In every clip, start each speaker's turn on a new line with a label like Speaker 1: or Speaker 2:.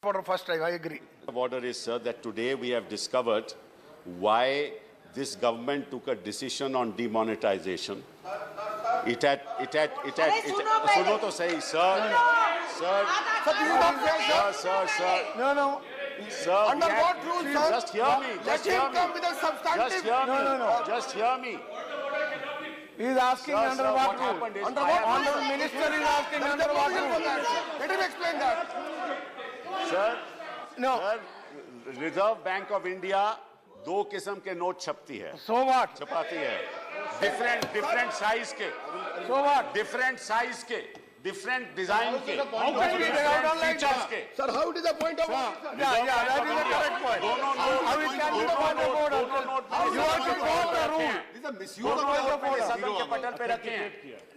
Speaker 1: for the first time. I agree.
Speaker 2: The order is, sir, that today we have discovered why this government took a decision on demonetization. It had. सुनो तो सही, sir.
Speaker 1: No.
Speaker 2: Sir,
Speaker 1: Under what rule, sir?
Speaker 2: Just hear me.
Speaker 1: Let him come with a substantive.
Speaker 2: Just hear me.
Speaker 1: No.
Speaker 2: Just hear me.
Speaker 1: He is asking
Speaker 2: Sir,
Speaker 1: under
Speaker 2: sir,
Speaker 1: what
Speaker 2: what
Speaker 1: rule?
Speaker 2: happened is
Speaker 1: Under
Speaker 2: I
Speaker 1: what
Speaker 2: have-
Speaker 1: rule? Honourable Minister is asking under what rule? Let him explain that.
Speaker 2: Sir,
Speaker 1: No.
Speaker 2: sir, reserve bank of India 2 किस्म के note छपती है,
Speaker 1: So what?
Speaker 2: छपाती है, different size के,
Speaker 1: So what?
Speaker 2: Different size के, different design के,
Speaker 1: How can we take out on like
Speaker 2: features
Speaker 1: that?
Speaker 2: के.
Speaker 3: Sir, how it is a point of order?
Speaker 1: Yeah, that is a correct point.
Speaker 2: दोनों note,
Speaker 1: How it can be the point of order?
Speaker 2: दोनों note
Speaker 1: You have to quote the rule.
Speaker 3: This is a misuse
Speaker 2: दोनों
Speaker 3: of
Speaker 2: note
Speaker 3: the
Speaker 2: मैंने
Speaker 3: order.
Speaker 2: सदन के पटल पे रखे हैं,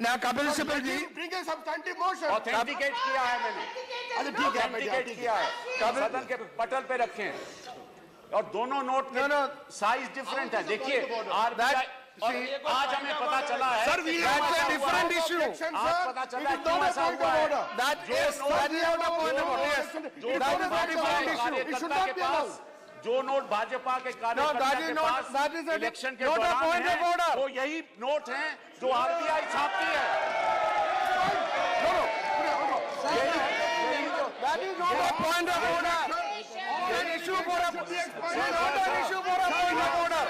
Speaker 1: Now, Kapil Sibal ji,
Speaker 3: Bring a substantive motion.
Speaker 2: Authenticate किया है मैंने,
Speaker 3: अच्छा ठीक है
Speaker 2: ऑथेंटिकेट किया है, सदन के पटल पे रखे हैं, और दोनों नोट के साइज डिफरेंट है. देखिए आरबीआई, और आज हमें पता चला है,
Speaker 3: Sir, we
Speaker 1: that's
Speaker 3: have
Speaker 1: a different issue.
Speaker 2: आज पता चला
Speaker 3: It is
Speaker 2: क्यों
Speaker 3: not a
Speaker 2: ऐसा
Speaker 3: point
Speaker 2: हुआ
Speaker 3: of
Speaker 2: है.
Speaker 3: order.
Speaker 1: that is not a point of order. Yes.
Speaker 2: जो
Speaker 1: That
Speaker 2: note
Speaker 1: is a different
Speaker 2: Bhajpa
Speaker 1: issue.
Speaker 3: It should
Speaker 2: कार्यकर्ता
Speaker 3: not
Speaker 2: के
Speaker 3: be
Speaker 2: पास,
Speaker 3: allowed.
Speaker 2: जो नोट भाजपा के कार्यकर्ता
Speaker 1: that is
Speaker 2: के
Speaker 1: not-
Speaker 2: pass
Speaker 1: that is a
Speaker 2: election के
Speaker 1: not a
Speaker 2: दौरान
Speaker 1: point of order.
Speaker 2: है, वो यही नोट हैं जो आरबीआई छापती है.
Speaker 1: That is not a point of order. An issue for a not an issue for a point of order.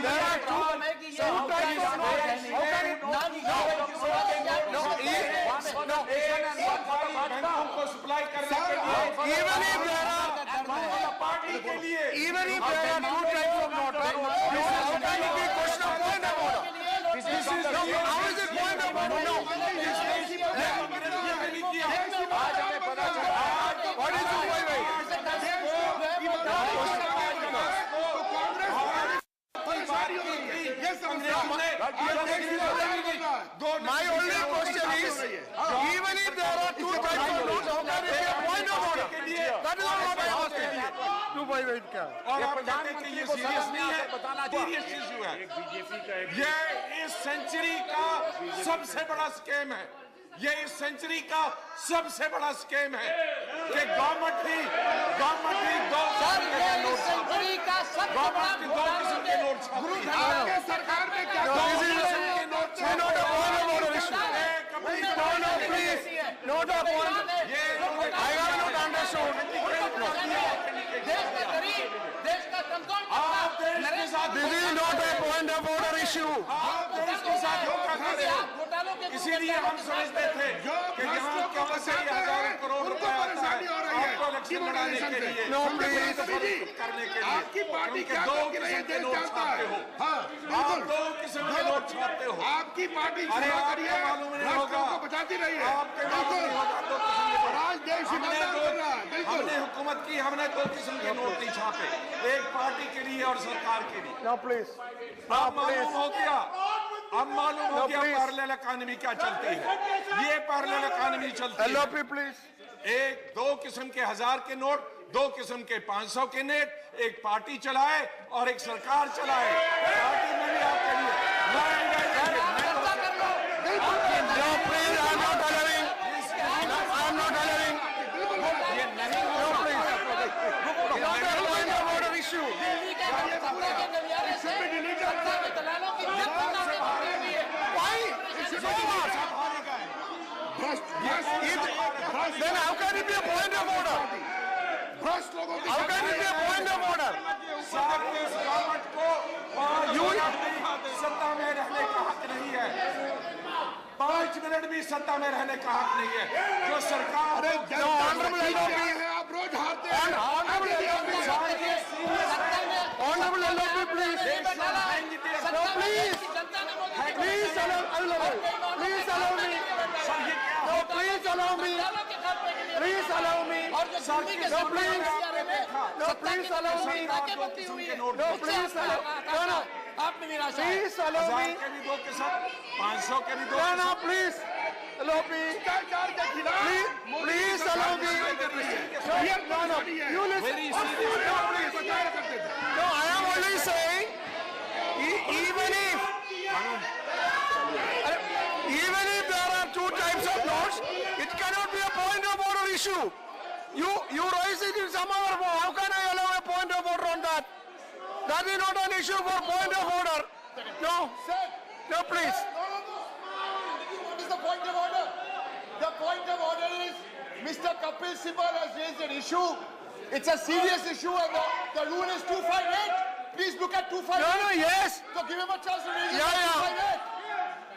Speaker 1: There are two types of notes. How can it even if there are two types of notes, how can it be question of point of order? How is it point of order? No. What is it? My only question is, even if there are two types of notes, how can it be a point of order? That is not what I was saying. 258 क्या?
Speaker 4: और आप कहते हैं कि ये serious नहीं है, serious issue है. ये इस सेंचुरी का सबसे बड़ा स्कैम है. ये इस सेंचुरी का सबसे बड़ा स्कैम है कि गवर्नमेंट ही दो
Speaker 5: सेंचुरी का सबसे बड़ा
Speaker 4: किस्म के नोट छापती है.
Speaker 3: आपके सरकार में क्या
Speaker 1: No, this is not a point of order issue. No, please. Not a point. I have not understood.
Speaker 5: देश का गरीब, देश का कमजोर
Speaker 4: आप देश के साथ
Speaker 1: This is not a point of order issue.
Speaker 4: आप देश के साथ धोखा कर रहे हो.
Speaker 5: घोटालों के
Speaker 4: इसीलिए हम समझते थे कि यहाँ क्या वैसे हजारों करोड़ रुपए आता है आपको इलेक्शन लड़ाने के लिए,
Speaker 1: No, please.
Speaker 4: करने के लिए.
Speaker 3: आपकी पार्टी
Speaker 4: क्योंकि
Speaker 3: क्या
Speaker 4: दो
Speaker 3: करती रही है,
Speaker 4: किस्म के
Speaker 3: देश
Speaker 4: नोट
Speaker 3: जानता
Speaker 4: छापते
Speaker 3: है.
Speaker 4: हो.
Speaker 3: हाँ,
Speaker 4: आप
Speaker 3: बिल्कुल.
Speaker 4: दो किस्म के नोट छापते हो.
Speaker 3: आपकी पार्टी
Speaker 4: अरे
Speaker 3: सेवा
Speaker 4: आपको
Speaker 3: करिए,
Speaker 4: मालूम नहीं
Speaker 3: राष्ट्रों
Speaker 4: होगा.
Speaker 3: को बचाती रही है.
Speaker 4: आपके मालूम नहीं होगा दो किस्म के
Speaker 3: और आज देश
Speaker 4: हमने
Speaker 3: ईमानदार बन रहा है. बिल्कुल.
Speaker 4: हमने हुकूमत की, हमने दो किस्म के नोट नहीं छापे, एक पार्टी के लिए और सरकार के लिए.
Speaker 1: No, please.
Speaker 4: अब मालूम हो गया, अब मालूम हो
Speaker 1: No,
Speaker 4: गया
Speaker 1: please.
Speaker 4: पैरेलल इकोनॉमी क्या चलती है. ये पैरेलल इकोनॉमी चलती है.
Speaker 1: LOP, please.
Speaker 4: एक दो किस्म के 1000 के नोट, दो किस्म के 500 के नोट, एक पार्टी चलाए और एक सरकार चलाए. पार्टी में भी आपके लिए
Speaker 1: No, please. I'm not allowing. I'm not allowing.
Speaker 4: ये नहीं
Speaker 1: No, please. Not a point of order issue. Why? So what? Then how can it be a point of order?
Speaker 3: भ्रष्ट लोगों की
Speaker 1: How can it be a point of order?
Speaker 4: साहब इस government को 5 minute सत्ता में रहने का हक नहीं है. 5 मिनट भी सत्ता में रहने का हक नहीं है. जो सरकार
Speaker 1: No, honorable LOP.
Speaker 3: आप रोज हारते हैं.
Speaker 1: Honorable LOP. Honorable LOP, please. No, please. Please allow me. Please allow me. No, please allow me. Please allow me. No, please. No, please allow me. No, please allow. No.
Speaker 5: आप में निराशा है.
Speaker 1: Please allow
Speaker 4: 1000
Speaker 1: me.
Speaker 4: के भी दो किस्म, 500 के भी दो
Speaker 1: No, please. LOP.
Speaker 3: भ्रष्टाचार के खिलाफ
Speaker 1: Please allow me. No. You listen.
Speaker 4: Very serious.
Speaker 1: No, please. No, I am only saying, even if there are two types of notes, it cannot be issue. You raise it in some other form. How can I allow a point of order on that? That is not an issue for point of order. No. No, please.
Speaker 5: What is the point of order? The point of order is Mr. Kapil Sibal has raised an issue. It's a serious issue and the rule is 258. Please look at 258.
Speaker 1: No, yes.
Speaker 5: So give him a chance to raise it.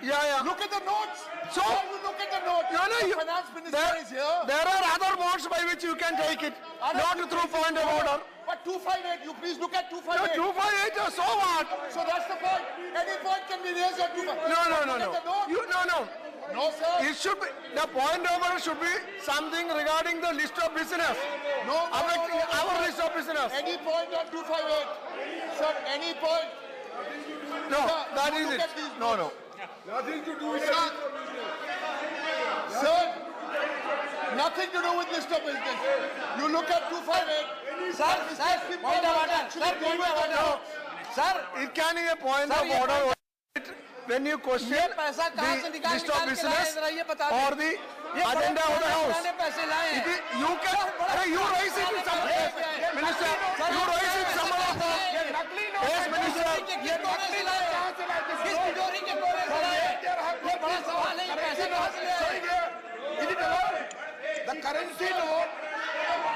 Speaker 1: Yeah.
Speaker 5: Look at the notes.
Speaker 1: So-
Speaker 5: Why you look at the notes?
Speaker 1: No,
Speaker 5: The
Speaker 1: you,
Speaker 5: finance minister is here.
Speaker 1: there are other modes by which you can take it, not through point of order.
Speaker 5: But 258, you please look at
Speaker 1: No,
Speaker 5: 258.
Speaker 1: 258, so what?
Speaker 5: So that's the point. Any point can be raised on 258.
Speaker 1: No.
Speaker 5: Look at the note.
Speaker 1: No.
Speaker 5: No, sir.
Speaker 1: It should be, the point of order should be something regarding the list of business.
Speaker 5: No.
Speaker 1: Our list of business.
Speaker 5: Any point on 258. Sir, any point.
Speaker 1: No,
Speaker 5: Sir,
Speaker 1: that
Speaker 5: you
Speaker 1: is
Speaker 5: look
Speaker 1: it.
Speaker 5: at these
Speaker 1: No.
Speaker 3: Nothing to do with
Speaker 5: Sir,
Speaker 3: that.
Speaker 5: sir, nothing to do with list of business. You look at 258.
Speaker 6: Sir, point of order. Sir, point of order. Sir,
Speaker 1: It can be a point
Speaker 6: Sir,
Speaker 1: of
Speaker 6: ये
Speaker 1: order when you question
Speaker 6: ये पैसा कहाँ से
Speaker 1: the
Speaker 6: निकाल
Speaker 1: list of
Speaker 6: के लाए
Speaker 1: business
Speaker 6: जरा ये बता
Speaker 1: or
Speaker 6: दें।
Speaker 1: the
Speaker 6: ये
Speaker 1: agenda of the house.
Speaker 6: पुराने पैसे लाए हैं।
Speaker 1: You can, you raise it in some Minister, you raise it some other form. Yes, Minister.
Speaker 6: ये नकली लाए हैं। किस तिजोरी के कोने से लाए हैं? ये बड़ा सवाल है, ये पैसे कहाँ से लाए हैं?
Speaker 3: Is it allowed? The currency note,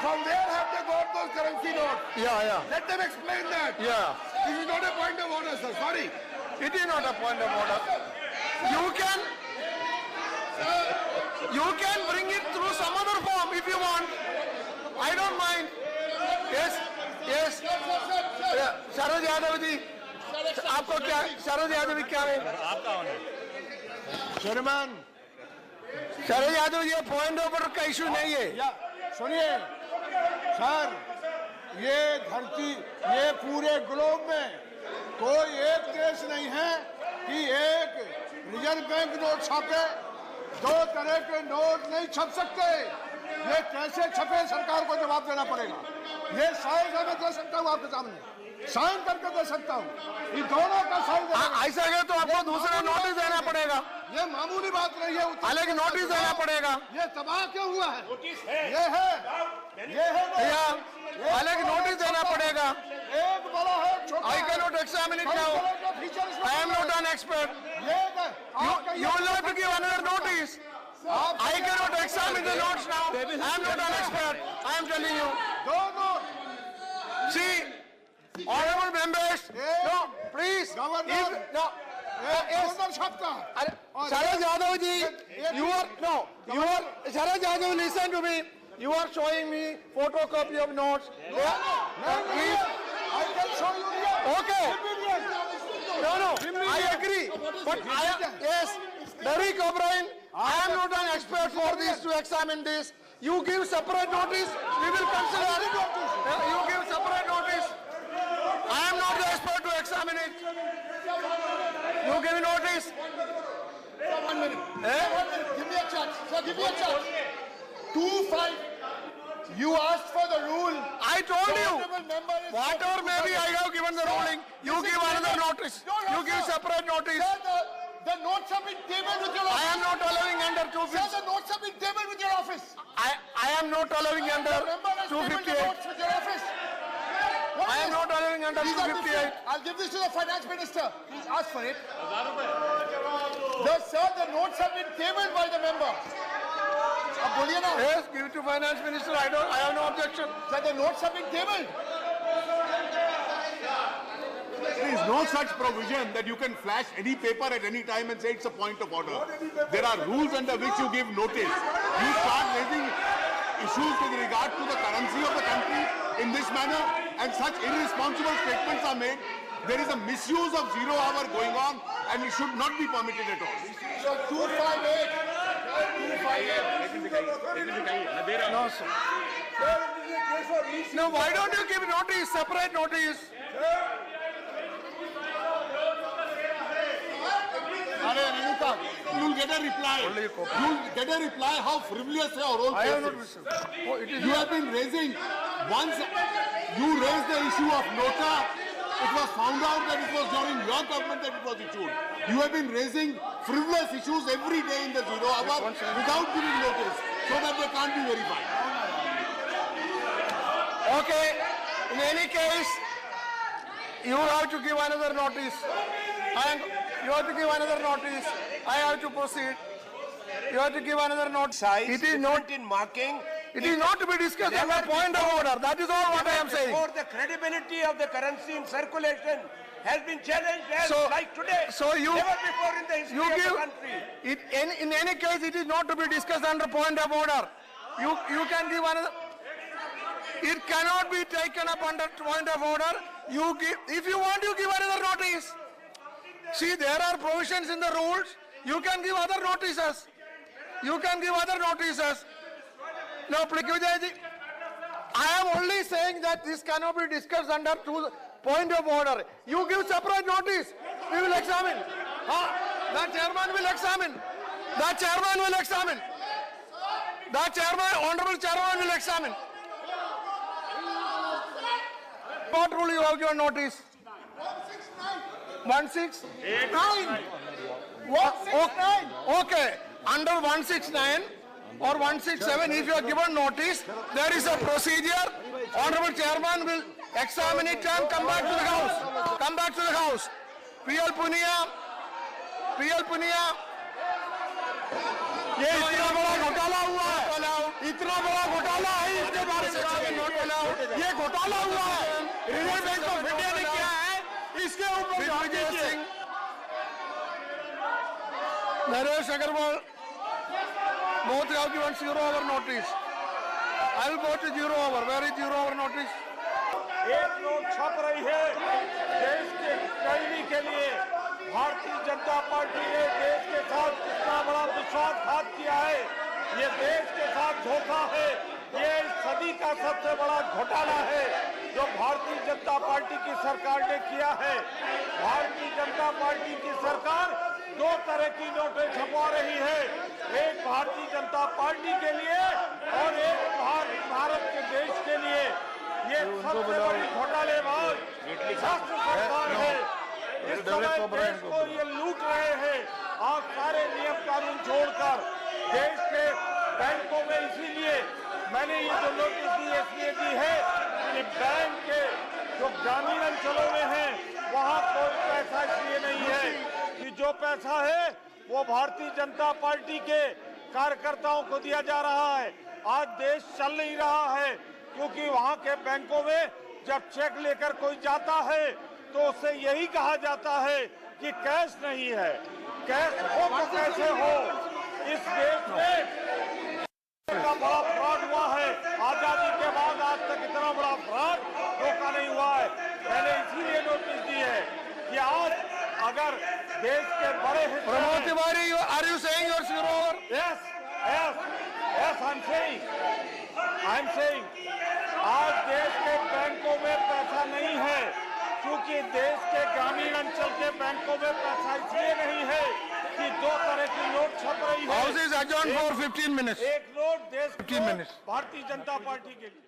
Speaker 3: from where have they got those currency notes?
Speaker 1: Yeah.
Speaker 3: Let them explain that.
Speaker 1: Yeah.
Speaker 3: This is not a point of order, sir. Sorry.
Speaker 1: It is not a point of order. You can bring it through some other form if you want. I don't mind. Yes. शरद यादव जी, आपको क्या, शरद यादव जी क्या है?
Speaker 3: Chairman,
Speaker 1: Sharad Yadav ji, point of का issue नहीं है.
Speaker 3: सुनिए sir, ये धरती, ये पूरे ग्लोब में कोई एक देश नहीं है कि एक रिजर्व बैंक नोट छापे, दो तरह के नोट नहीं छप सकते. ये कैसे छपे, सरकार को जवाब देना पड़ेगा. ये साइन मैं दे सकता हूँ आपके सामने, साइन करके दे सकता हूँ. इन दोनों का साइन देना.
Speaker 1: ऐसा है तो आपको दूसरा नोटिस देना पड़ेगा.
Speaker 3: ये मामूली बात नहीं है.
Speaker 1: अलग नोटिस देना पड़ेगा.
Speaker 3: ये तबाह क्यों हुआ है? ये है
Speaker 1: या अलग नोटिस देना पड़ेगा.
Speaker 3: एक बड़ा है, छोटा
Speaker 1: I
Speaker 3: है.
Speaker 1: cannot examine it now. I am not an expert. You will have to give another notice. I cannot examine the notes now. I am not an expert. I am telling you. See, honorable members, no, please. Sharad Yadav ji, Sharad Yadav, listen to me. You are showing me photocopy of notes. Please.
Speaker 3: I can show you here.
Speaker 1: Okay. No, I agree. But yes, Derek O'Brien, I am not an expert for this to examine this. You give separate notice, we will consider. You give separate notice. I am not the expert to examine it. You give notice.
Speaker 5: 1 minute. 1 minute. Give me a chance. Sir, give me a chance. 2-5. You asked for the rule.
Speaker 1: I told you.
Speaker 5: Honorable member is-
Speaker 1: Whatever maybe I have given the ruling, you give another notice. You give separate notice.
Speaker 5: Sir, the notes have been tabled with your
Speaker 1: I
Speaker 5: office.
Speaker 1: am not allowing under
Speaker 5: Sir,
Speaker 1: 250.
Speaker 5: the notes have been tabled with your office.
Speaker 1: I am not allowing
Speaker 5: The
Speaker 1: under
Speaker 5: member has tabled the
Speaker 1: 258.
Speaker 5: notes with your office. What
Speaker 1: I
Speaker 5: is
Speaker 1: am
Speaker 5: this?
Speaker 1: not allowing under
Speaker 5: These are
Speaker 1: 258.
Speaker 5: different. I'll give this to the finance minister. Please ask for it. Sir, the notes have been tabled by the member. अब बोलिए ना.
Speaker 1: Yes, give it to finance minister. I have no objection.
Speaker 5: Sir, the notes have been tabled.
Speaker 7: There is no such provision that you can flash any paper at any time and say it's a point of order. There are rules under which you give notice. You start raising issues with regard to the currency of the country in this manner and such irresponsible statements are made. There is a misuse of 0 hour going on and it should not be permitted at all.
Speaker 5: So 258. 258.
Speaker 1: No, sir. No, why don't you give notice, separate notice?
Speaker 7: You'll get a reply. You'll get a reply how frivolous your whole
Speaker 1: I have
Speaker 7: case
Speaker 1: not
Speaker 7: is.
Speaker 1: received. Oh, it is
Speaker 7: You have been raising, once you raised the issue of Nota, it was found out that it was during your government that it was issued. You have been raising frivolous issues every day in the 0 hour without giving notice, so that they can't can't be verified.
Speaker 1: Okay. In any case, you have to give another notice. You have to give another notice. I have to proceed. You have to give another notice. It is not
Speaker 6: in marking.
Speaker 1: It is not to be discussed on a point of order. That is all what I am saying.
Speaker 6: For the credibility of the currency in circulation has been challenged as like today.
Speaker 1: So you,
Speaker 6: never before in the history
Speaker 1: you
Speaker 6: of
Speaker 1: give,
Speaker 6: the country.
Speaker 1: in any case, it is not to be discussed under point of order. You can give another. It cannot be taken up under point of order. You give, if you want, you give another notice. See, there are provisions in the rules. You can give other notices. You can give other notices. No, I am only saying that this cannot be discussed under point of order. You give separate notice. We will examine. The chairman will examine. The chairman will examine. The chairman, honorable chairman will examine. What rule you have given notice? 169. Okay. Under 169 or 167, if you are given notice, there is a procedure. Honorable chairman will examine it and come back to the house. Come back to the house. PL Punia. ये इतना बड़ा घोटाला हुआ है, इतना बड़ा घोटाला है, इसके बारे में ये घोटाला हुआ है, रिजर्व बैंक ऑफ इंडिया ने किया है, इसके ऊपर Naresh Agarwal, both have given 0 hour notice. I will go to 0 hour. Where is 0 hour notice?
Speaker 4: एक नोट छप रही है देश के कैदी के लिए। भारतीय जनता पार्टी ने देश के साथ कितना बड़ा विश्वासघात किया है, ये देश के साथ धोखा है, ये इस सदी का सबसे बड़ा घोटाला है जो भारतीय जनता पार्टी की सरकार ने किया है। भारतीय जनता पार्टी की सरकार 2 तरह की नोटें छपवा रही है, एक भारतीय जनता पार्टी के लिए और एक भारत के देश के लिए। ये सबसे बड़ी घोटालेबाज सरकार है। इस समय देश को ये लूट रहे हैं। आप सारे नियम कानून छोड़कर देश के बैंकों में, इसीलिए मैंने ये जो नोटिस दी इसलिए दी है कि बैंक के जो ग्रामीण अंचलों में है वहाँ कोई पैसा इसलिए नहीं है कि जो पैसा है वो भारतीय जनता पार्टी के कार्यकर्ताओं को दिया जा रहा है। आज देश चल नहीं रहा है क्योंकि वहाँ के बैंकों में जब चेक लेकर कोई जाता है तो उससे यही कहा जाता है कि कैश नहीं है। कैश हो तो कैसे हो? इस देश में का बड़ा फ्रॉड हुआ है। आजादी के बाद आज तक इतना बड़ा फ्रॉड धोखा नहीं हुआ है। मैंने इसीलिए नोटिस दी है कि आज अगर देश के बड़े
Speaker 1: Pramod Tiwari, are you saying your 0 hour?
Speaker 4: Yes, I'm saying आज देश के बैंकों में पैसा नहीं है क्योंकि देश के ग्रामीण अंचल के बैंकों में पैसा इसलिए नहीं है कि 2 तरह की नोट छप रही है।
Speaker 1: House is adjourned for 15 minutes.
Speaker 4: एक नोट देश
Speaker 1: 15 minutes.
Speaker 4: भारतीय जनता पार्टी के लिए